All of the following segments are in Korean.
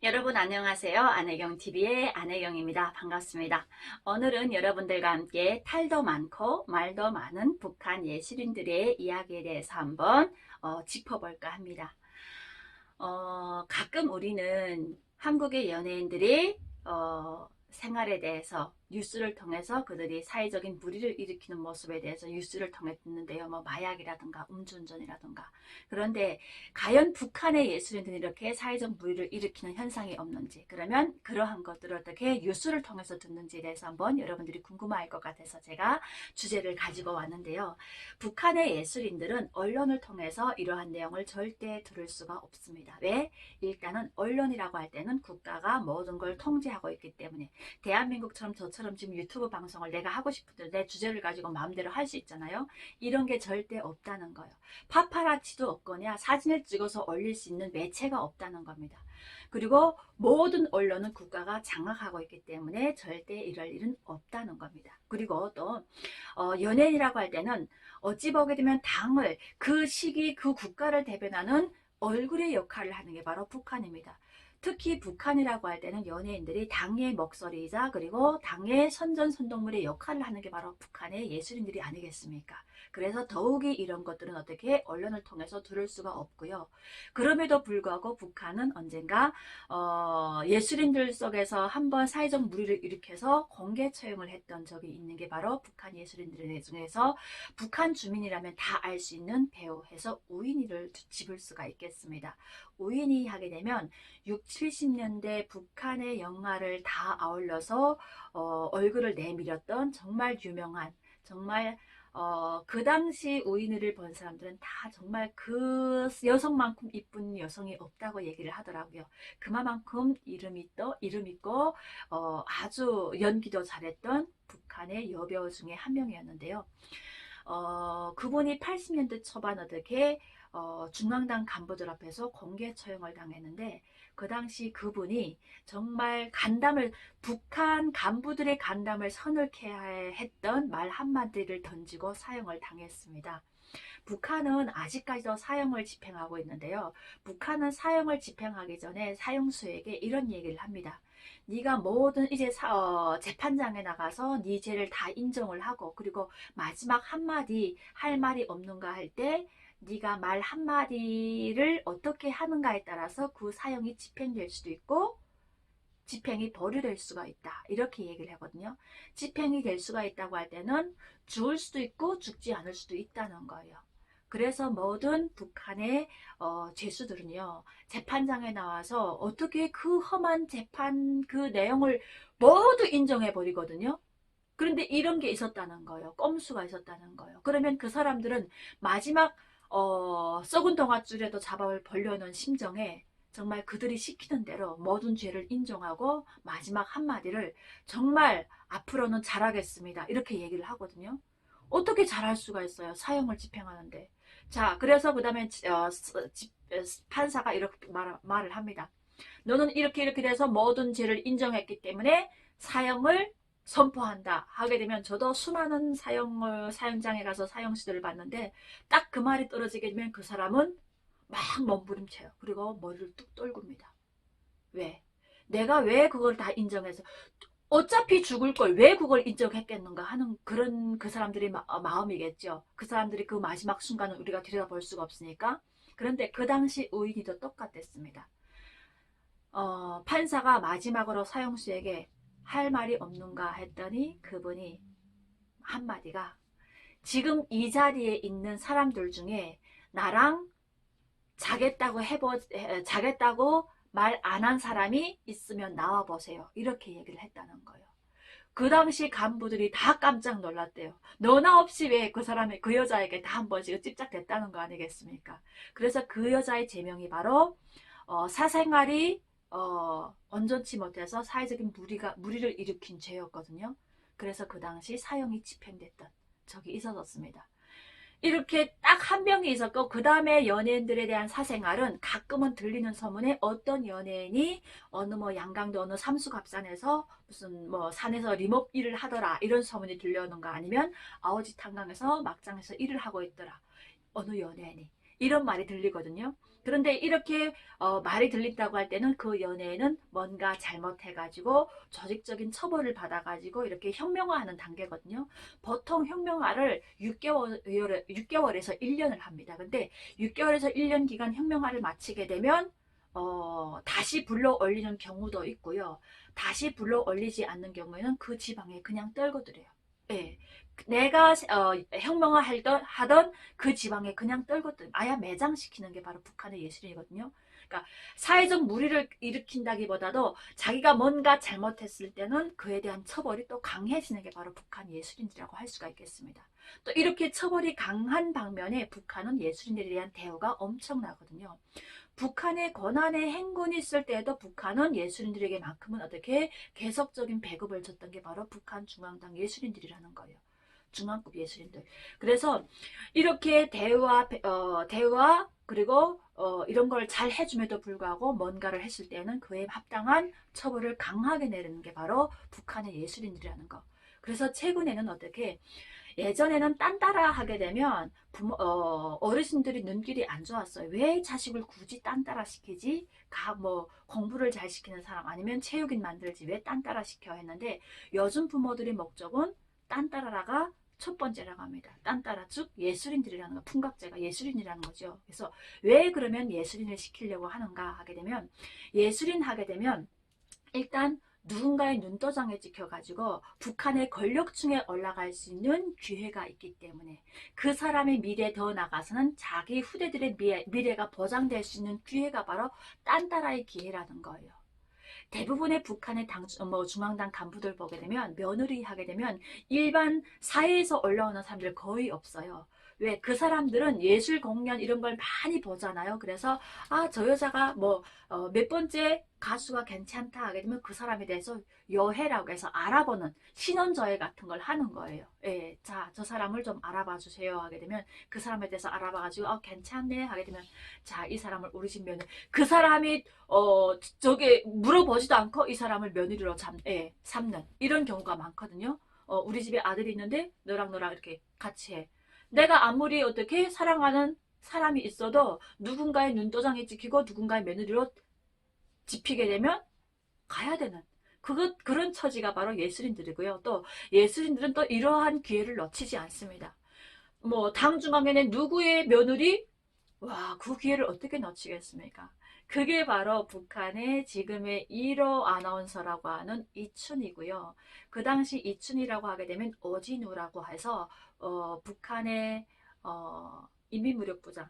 여러분 안녕하세요. 안혜경TV의 안혜경입니다. 반갑습니다. 오늘은 여러분들과 함께 탈도 많고 말도 많은 북한 예술인들의 이야기에 대해서 한번 짚어볼까 합니다. 가끔 우리는 한국의 연예인들이 생활에 대해서 뉴스를 통해서 그들이 사회적인 불의를 일으키는 모습에 대해서 뉴스를 통해 듣는데요. 뭐 마약이라든가 음주운전이라든가. 그런데 과연 북한의 예술인들이 이렇게 사회적 불의를 일으키는 현상이 없는지, 그러면 그러한 것들을 어떻게 뉴스를 통해서 듣는지에 대해서 한번 여러분들이 궁금할 것 같아서 제가 주제를 가지고 왔는데요. 북한의 예술인들은 언론을 통해서 이러한 내용을 절대 들을 수가 없습니다. 왜? 일단은 언론이라고 할 때는 국가가 모든 걸 통제하고 있기 때문에, 대한민국처럼 저처럼 지금 유튜브 방송을 내가 하고 싶은 대로 내 주제를 가지고 마음대로 할 수 있잖아요. 이런 게 절대 없다는 거예요. 파파라치도 없거나 사진을 찍어서 올릴 수 있는 매체가 없다는 겁니다. 그리고 모든 언론은 국가가 장악하고 있기 때문에 절대 이럴 일은 없다는 겁니다. 그리고 또 연예인이라고 할 때는 어찌 보게 되면 당을, 그 시기 그 국가를 대변하는 얼굴의 역할을 하는 게 바로 북한입니다. 특히 북한이라고 할 때는 연예인들이 당의 목소리이자 그리고 당의 선전선동물의 역할을 하는 게 바로 북한의 예술인들이 아니겠습니까? 그래서 더욱이 이런 것들은 어떻게 언론을 통해서 들을 수가 없고요. 그럼에도 불구하고 북한은 언젠가 예술인들 속에서 한번 사회적 물의를 일으켜서 공개 처형을 했던 적이 있는 게 바로 북한 예술인들 중에서 북한 주민이라면 다 알 수 있는 배우에서 우인희를 짚을 수가 있겠습니다. 우인희 하게 되면 6, 70년대 북한의 영화를 다 아울러서 얼굴을 내밀었던 정말 유명한, 정말 그 당시 우인희를 본 사람들은 다 정말 그 여성만큼 이쁜 여성이 없다고 얘기를 하더라고요. 그만큼 이름 있고 아주 연기도 잘했던 북한의 여배우 중에 한 명이었는데요. 그분이 80년대 초반 어떻게 중앙당 간부들 앞에서 공개 처형을 당했는데, 그 당시 그분이 정말 북한 간부들의 간담을 서늘케 했던 말 한마디를 던지고 사형을 당했습니다. 북한은 아직까지도 사형을 집행하고 있는데요. 북한은 사형을 집행하기 전에 사형수에게 이런 얘기를 합니다. 네가 모든 이제 재판장에 나가서 네 죄를 다 인정을 하고, 그리고 마지막 한마디 할 말이 없는가 할 때 네가 말 한마디를 어떻게 하는가에 따라서 그 사형이 집행될 수도 있고 집행이 보류될 수가 있다. 이렇게 얘기를 하거든요. 집행이 될 수가 있다고 할 때는 죽을 수도 있고 죽지 않을 수도 있다는 거예요. 그래서 모든 북한의 죄수들은요, 재판장에 나와서 어떻게 그 험한 재판 그 내용을 모두 인정해 버리거든요. 그런데 이런 게 있었다는 거예요. 꼼수가 있었다는 거예요. 그러면 그 사람들은 마지막 썩은 동아줄에도 잡아 벌려는 심정에 정말 그들이 시키는 대로 모든 죄를 인정하고 마지막 한마디를 정말 앞으로는 잘하겠습니다, 이렇게 얘기를 하거든요. 어떻게 잘할 수가 있어요, 사형을 집행하는데. 자, 그래서 그 다음에 판사가 이렇게 말을 합니다. 너는 이렇게 돼서 모든 죄를 인정했기 때문에 사형을 선포한다 하게 되면, 저도 수많은 사형장에 가서 사형 시도를 봤는데 딱 그 말이 떨어지게 되면 그 사람은 막 몸부림쳐요. 그리고 머리를 뚝 떨굽니다. 왜? 내가 왜 그걸 다 인정해서, 어차피 죽을 걸 왜 그걸 인정했겠는가 하는 그런 그 사람들의 마음이겠죠. 그 사람들이 그 마지막 순간을 우리가 들여다볼 수가 없으니까. 그런데 그 당시 의인이도 똑같았습니다. 판사가 마지막으로 사형수에게 할 말이 없는가 했더니 그분이 한마디가, 지금 이 자리에 있는 사람들 중에 나랑 자겠다고 말 안 한 사람이 있으면 나와 보세요, 이렇게 얘기를 했다는 거예요. 그 당시 간부들이 다 깜짝 놀랐대요. 너나 없이 왜 그 여자에게 다 한 번씩 찝작됐다는 거 아니겠습니까? 그래서 그 여자의 제명이 바로 사생활이 온전치 못해서 사회적인 무리를 일으킨 죄였거든요. 그래서 그 당시 사형이 집행됐던 적이 있었습니다. 이렇게 딱 한 명이 있었고, 그 다음에 연예인들에 대한 사생활은 가끔은 들리는 소문에 어떤 연예인이 어느 뭐 양강도 어느 삼수갑산에서 무슨 뭐 산에서 리목 일을 하더라, 이런 소문이 들려오는가, 아니면 아오지 탄강에서 막장에서 일을 하고 있더라, 어느 연예인이. 이런 말이 들리거든요. 그런데 이렇게 말이 들린다고 할 때는 그 연애에는 뭔가 잘못해가지고 조직적인 처벌을 받아가지고 이렇게 혁명화하는 단계거든요. 보통 혁명화를 6개월에서 1년을 합니다. 근데 6개월에서 1년 기간 혁명화를 마치게 되면 다시 불러 올리는 경우도 있고요. 다시 불러 올리지 않는 경우에는 그 지방에 그냥 떨궈들여요. 예. 내가 혁명화 하던 그 지방에 그냥 떨궈들 아야 매장시키는 게 바로 북한의 예술이거든요. 그러니까 사회적 물의를 일으킨다기보다도 자기가 뭔가 잘못했을 때는 그에 대한 처벌이 또 강해지는 게 바로 북한 예술인들이라고 할 수가 있겠습니다. 또 이렇게 처벌이 강한 방면에 북한은 예술인들에 대한 대우가 엄청나거든요. 북한의 권한의 행군이 있을 때에도 북한은 예술인들에게만큼은 어떻게 계속적인 배급을 줬던 게 바로 북한 중앙당 예술인들이라는 거예요. 중앙급 예술인들. 그래서 이렇게 대화 그리고 이런 걸 잘 해줌에도 불구하고 뭔가를 했을 때는 그에 합당한 처벌을 강하게 내리는 게 바로 북한의 예술인들이라는 거. 그래서 최근에는 어떻게 예전에는 딴 따라 하게 되면 어르신들이 눈길이 안 좋았어요. 왜 자식을 굳이 딴 따라 시키지? 뭐 공부를 잘 시키는 사람 아니면 체육인 만들지 왜 딴 따라 시켜 했는데 요즘 부모들의 목적은 딴 따라라가 첫 번째라고 합니다. 딴 따라 즉 예술인들이라는 거, 풍각제가 예술인이라는 거죠. 그래서 왜 그러면 예술인을 시키려고 하는가 하게 되면 예술인 하게 되면 일단 누군가의 눈도장에 찍혀가지고 북한의 권력층에 올라갈 수 있는 기회가 있기 때문에 그 사람의 미래 더 나가서는 자기 후대들의 미래가 보장될 수 있는 기회가 바로 딴따라의 기회라는 거예요. 대부분의 북한의 중앙당 간부들 보게 되면 며느리 하게 되면 일반 사회에서 올라오는 사람들 거의 없어요. 왜? 그 사람들은 예술 공연 이런 걸 많이 보잖아요. 그래서 저 여자가 몇 번째 가수가 괜찮다 하게 되면 그 사람에 대해서 여해라고 해서 알아보는 신원조회 같은 걸 하는 거예요. 예, 자, 저 사람을 좀 알아봐 주세요 하게 되면 그 사람에 대해서 알아봐가지고 괜찮네 하게 되면 자, 이 사람을 우리 집 며느리 그 사람이 저게 물어보지도 않고 이 사람을 며느리로 삼는 이런 경우가 많거든요. 우리 집에 아들이 있는데 너랑 이렇게 같이 해. 내가 아무리 어떻게 사랑하는 사람이 있어도 누군가의 눈도장에 찍히고 누군가의 며느리로 집히게 되면 가야 되는 그런 처지가 바로 예술인들이고요. 또 예술인들은 또 이러한 기회를 놓치지 않습니다. 뭐 당중앙에는 누구의 며느리 그 기회를 어떻게 놓치겠습니까? 그게 바로 북한의 지금의 1호 아나운서라고 하는 이춘이고요. 그 당시 이춘이라고 하게 되면 어진우라고 해서 북한의 인민무력부장을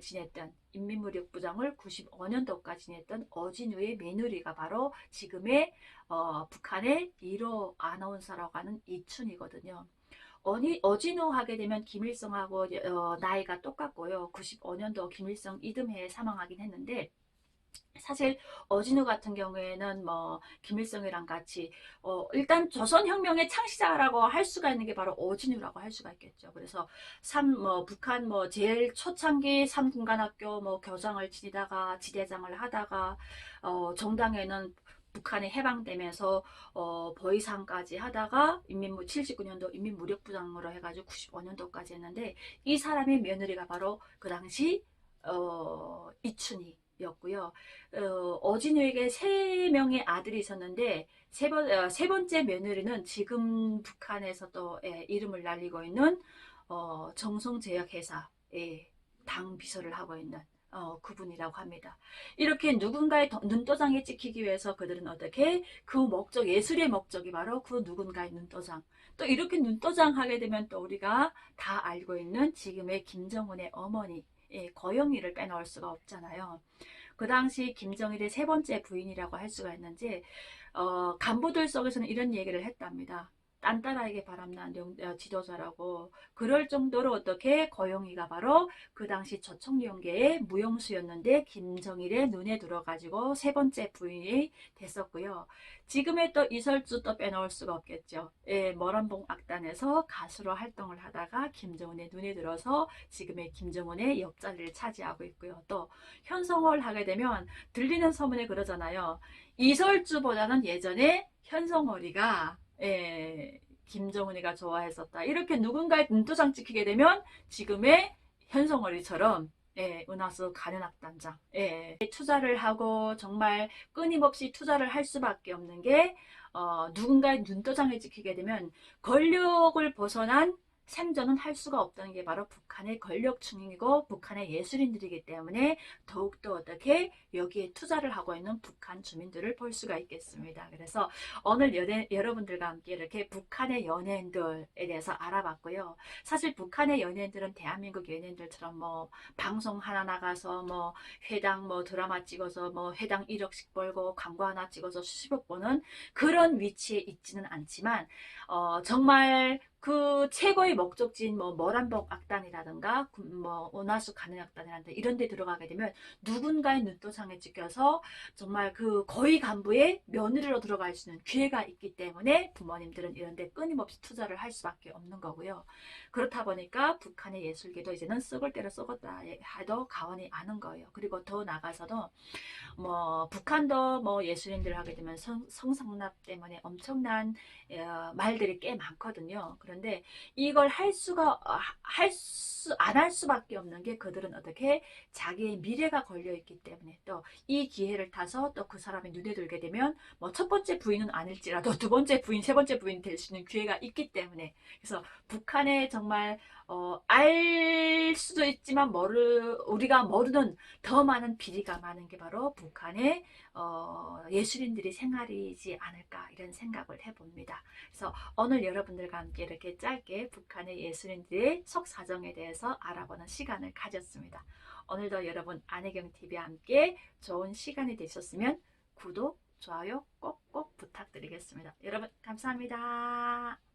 지냈던 인민무력부장을 95년도까지 지냈던 어진우의 며느리가 바로 지금의 북한의 1호 아나운서라고 하는 이춘이거든요. 어진우 하게 되면 김일성하고 나이가 똑같고요. 95년도 김일성 이듬해에 사망하긴 했는데 사실 어진우 같은 경우에는 김일성이랑 같이 일단 조선혁명의 창시자라고 할 수가 있는 게 바로 어진우라고 할 수가 있겠죠. 그래서 북한 제일 초창기 3군관학교 교장을 지내다가 지대장을 하다가 정당에는 북한이 해방되면서 보위상까지 하다가 79년도 인민무력부장으로 해가지고 95년도까지 했는데 이 사람의 며느리가 바로 그 당시 이춘희였고요. 어진우에게 3명의 아들이 있었는데 세 번째 며느리는 지금 북한에서 또 이름을 날리고 있는 정성제약회사의 당 비서를 하고 있는 그분이라고 합니다. 이렇게 누군가의 눈도장에 찍히기 위해서 그들은 어떻게 그 목적, 예술의 목적이 바로 그 누군가의 눈도장. 또 이렇게 눈도장 하게 되면 또 우리가 다 알고 있는 지금의 김정은의 어머니, 고영희를 빼놓을 수가 없잖아요. 그 당시 김정일의 3번째 부인이라고 할 수가 있는지 간부들 속에서는 이런 얘기를 했답니다. 딴따라에게 바람난 지도자라고 그럴 정도로 어떻게 고영희가 바로 그 당시 조총련계의 무용수였는데 김정일의 눈에 들어가지고 3번째 부인이 됐었고요. 지금의 또 이설주 또 빼놓을 수가 없겠죠. 모란봉 악단에서 가수로 활동을 하다가 김정은의 눈에 들어서 지금의 김정은의 옆자리를 차지하고 있고요. 또 현성월 하게 되면 들리는 소문에 그러잖아요. 이설주보다는 예전에 현성월이가 김정은이가 좋아했었다. 이렇게 누군가의 눈도장 찍히게 되면 지금의 현송어리처럼 예, 은하수 가nen악단장 예, 투자를 하고 정말 끊임없이 투자를 할 수밖에 없는 게 누군가의 눈도장을 지키게 되면 권력을 벗어난 생존은 할 수가 없다는 게 바로 북한의 권력층이고 북한의 예술인들이기 때문에 더욱더 어떻게 여기에 투자를 하고 있는 북한 주민들을 볼 수가 있겠습니다. 그래서 오늘 여러분들과 함께 이렇게 북한의 연예인들에 대해서 알아봤고요. 사실 북한의 연예인들은 대한민국 연예인들처럼 뭐 방송 하나 나가서 뭐 회당 뭐 드라마 찍어서 뭐 회당 1억씩 벌고 광고 하나 찍어서 수십억 버는 그런 위치에 있지는 않지만 정말 그 최고의 목적지인 뭐 머란복 악단이라든가 뭐 은하수 가는 악단이라든가 이런 데 들어가게 되면 누군가의 눈도장에 찍혀서 정말 그 고위 간부의 며느리로 들어갈 수 있는 기회가 있기 때문에 부모님들은 이런 데 끊임없이 투자를 할 수밖에 없는 거고요. 그렇다 보니까 북한의 예술계도 이제는 썩을 대로 썩었다 해도 과언이 아닌 거예요. 그리고 더 나가서도 뭐 북한도 뭐 예술인들 하게 되면 성상납 때문에 엄청난 말들이 꽤 많거든요. 그런데 이걸 할 수가 안 할 수밖에 없는 게 그들은 어떻게 자기의 미래가 걸려 있기 때문에 또 이 기회를 타서 또 그 사람이 눈에 들게 되면 뭐 첫 번째 부인은 아닐지라도 두 번째 부인, 세 번째 부인 될 수 있는 기회가 있기 때문에 그래서 북한의 정말 알 수도 있지만 우리가 모르는 더 많은 비리가 많은 게 바로 북한의 예술인들이 생활이지 않을까 이런 생각을 해봅니다. 그래서 오늘 여러분들과 함께 이렇게 짧게 북한의 예술인들의 속사정에 대해서 알아보는 시간을 가졌습니다. 오늘도 여러분 안혜경TV와 함께 좋은 시간이 되셨으면 구독, 좋아요 꼭꼭 부탁드리겠습니다. 여러분 감사합니다.